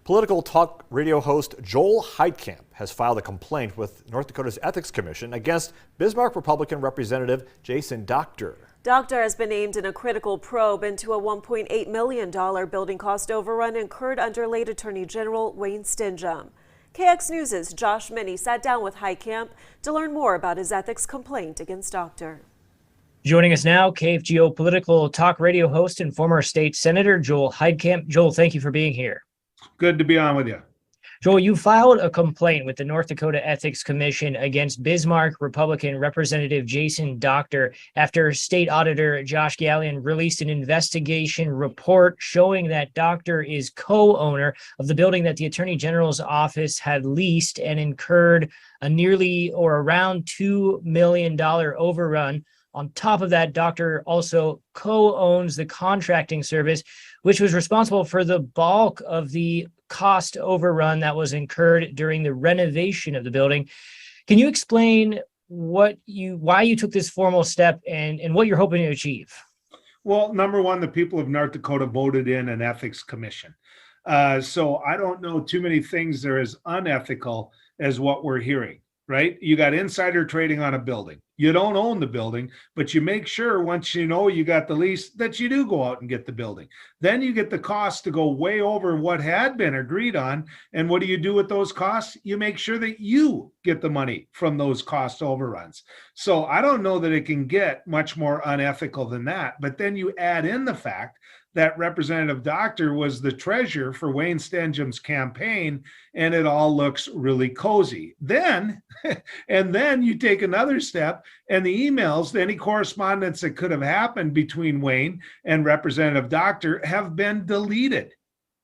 Political talk radio host Joel Heitkamp has filed a complaint with North Dakota's Ethics Commission against Bismarck Republican Representative Jason Doctor. Doctor has been named in a critical probe into a $1.8 million building cost overrun incurred under late Attorney General Wayne Stingham. KX News' Josh Minnie sat down with Heitkamp to learn more about his ethics complaint against Doctor. Joining us now, KFGO political talk radio host and former state senator Joel Heitkamp. Joel, thank you for being here. Good to be on with you. Joel, you filed a complaint with the North Dakota Ethics Commission against Bismarck Republican Representative Jason Doctor after State Auditor Josh Gallion released an investigation report showing that Doctor is co-owner of the building that the Attorney General's office had leased and incurred a nearly or around $2 million overrun. On top of that, Doctor also co-owns the contracting service, which was responsible for the bulk of the cost overrun that was incurred during the renovation of the building. Can you explain why you took this formal step and what you're hoping to achieve? Well, number one, the people of North Dakota voted in an ethics commission. So I don't know too many things that are as unethical as what we're hearing, right? You got insider trading on a building. You don't own the building, but you make sure once you know you got the lease that you do go out and get the building. Then you get the cost to go way over what had been agreed on. And what do you do with those costs? You make sure that you get the money from those cost overruns. So I don't know that it can get much more unethical than that. But then you add in the fact that Representative Doctor was the treasurer for Wayne Stengham's campaign, and it all looks really cozy. Then you take another step, and the emails, any correspondence that could have happened between Wayne and Representative Doctor have been deleted,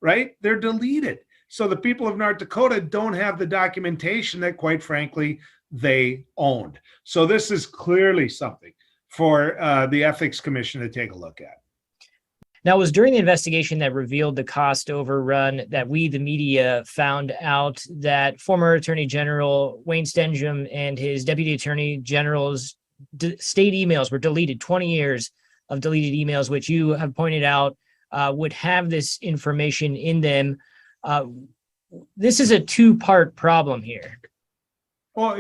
right? They're deleted. So the people of North Dakota don't have the documentation that, quite frankly, they owned. So this is clearly something for the Ethics Commission to take a look at. Now, it was during the investigation that revealed the cost overrun that we, the media, found out that former Attorney General Wayne Stingham and his Deputy Attorney General's state emails were deleted, 20 years of deleted emails, which you have pointed out would have this information in them. This is a two-part problem here. Well,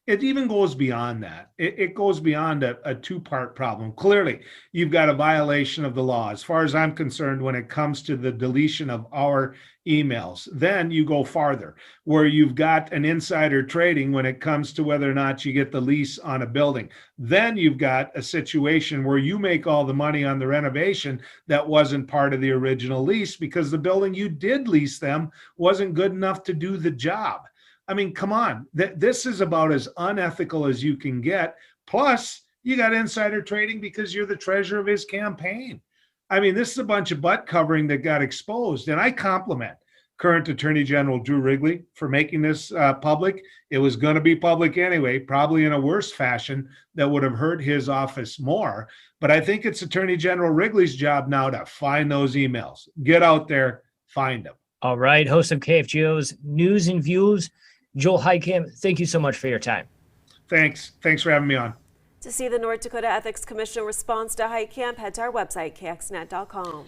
it even goes beyond that. It goes beyond a two-part problem. Clearly, you've got a violation of the law. As far as I'm concerned, when it comes to the deletion of our emails, then you go farther, where you've got an insider trading when it comes to whether or not you get the lease on a building. Then you've got a situation where you make all the money on the renovation that wasn't part of the original lease because the building you did lease them wasn't good enough to do the job. I mean, come on. This is about as unethical as you can get. Plus, you got insider trading because you're the treasurer of his campaign. I mean, this is a bunch of butt covering that got exposed. And I compliment current Attorney General Drew Wrigley for making this public. It was going to be public anyway, probably in a worse fashion that would have hurt his office more. But I think it's Attorney General Wrigley's job now to find those emails. Get out there, find them. All right. Host of KFGO's News and Views, Joel Heitkamp, thank you so much for your time. Thanks for having me on. To see the North Dakota Ethics Commission response to Heitkamp, head to our website, kxnet.com.